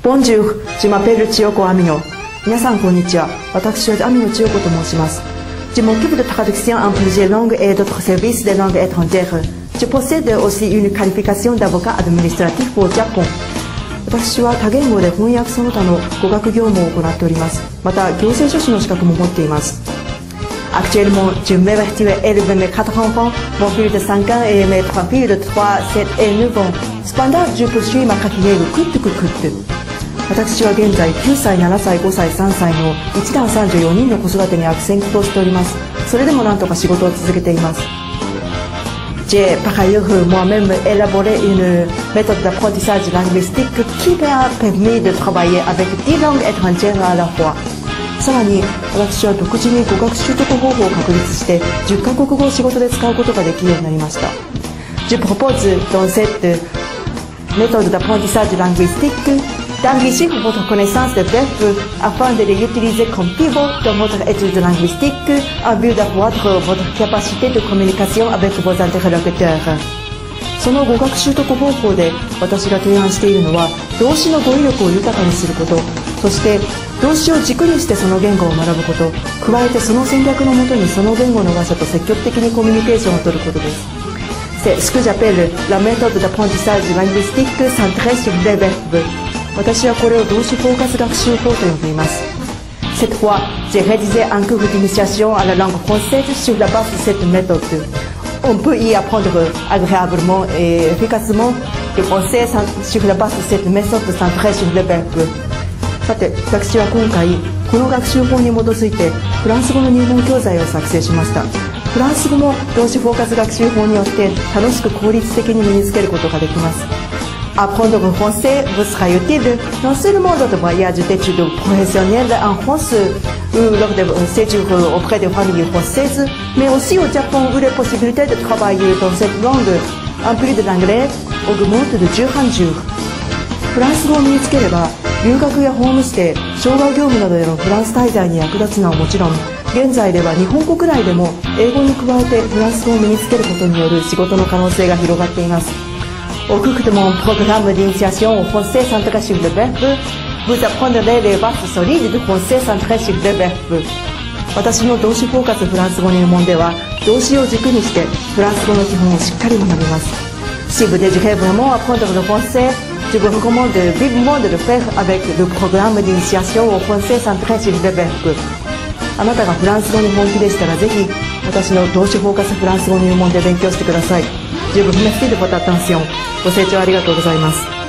Bonjour, je m'appelle Chiyoko Amino. 皆さんこんにちは。私はAmino Chiyokoと申します。Je m'occupe de traduction en plusieurs langues et d'autres services de langues étrangères. Je possède aussi une qualification d'avocat administratif au Japon. 私は多言語で翻訳その他の語学業務を行っております。また行政書士の資格も持っています。Actuellement, je m'évertue à élever mes 4 enfants, mon fils de 5 ans et mes 3 filles de 3, 7 et 9 ans. Cependant, je poursuis ma carrière coûte que coûte. 私は現在9歳、7歳、5歳、3歳の1男34人の子育てに悪戦苦闘しております。それでもなんとか仕事を続けています。J'ai par ailleurs moi-même élaboré une méthode d'apprentissage linguistique qui m'a permis de travailler avec 10 langues étrangères à la fois. さらに私は独自に語学習得方法を確立して10カ国語を仕事で使うことができるようになりました。Je propose dans cette méthode d'apprentissage linguistique d'enrichir votre connaissance des verbes afin de les utiliser comme pivot dans votre étude linguistique en vue d'accroître votre capacité de communication avec vos interlocuteurs. その語学習得方法で私が提案しているのは動詞の語彙力を豊かにすること、そして動詞を軸にしてその言語を学ぶこと、加えてその戦略のもとにその言語の話者と積極的にコミュニケーションを取ることです。C'est ce que j'appelle la méthode d'apprentissage linguistique centrée sur les verbes. 私はこれを動詞フォーカス学習法と呼んでいます。Cette fois, j'ai réalisé un cours d'initiation à la langue française sur la base de cette méthode. On peut y apprendre agréablement et efficacement le français sur la base de cette méthode centrée sur les verbes. さて、私は今回この学習法に基づいてフランス語の入門教材を作成しました。フランス語も動詞フォーカス学習法によって楽しく効率的に身につけることができます。Apprendre le français vous sera utile non seulement lors de voyages d'études professionnelles en France ou lors de séjours auprès des familles françaises, mais aussi au Japon où les possibilités de travailler dans cette langue, en plus de l'anglais, augmentent de jour en jour. フランス語を身につければ、留学やホームステイ、障害業務などでのフランス滞在に役立つのはもちろん、現在では日本国内でも英語に加えてフランス語を身につけることによる仕事の可能性が広がっています。Au cours de mon programme d'initiation au français centré sur le verbe, vous apprendrez les bases solides du français centré sur le verbe. 私の動詞フォーカスフランス語入門では、動詞を軸にしてフランス語の基本をしっかり学びます。Si vous désirez vraiment apprendre le français, je vous recommande vivement de le faire avec le programme d'initiation au français centré sur le verbe. あなたがフランス語に本気でしたらぜひ私の動詞フォーカスフランス語入門で勉強してください。Je vous remercie de votre attention. ご清聴ありがとうございます。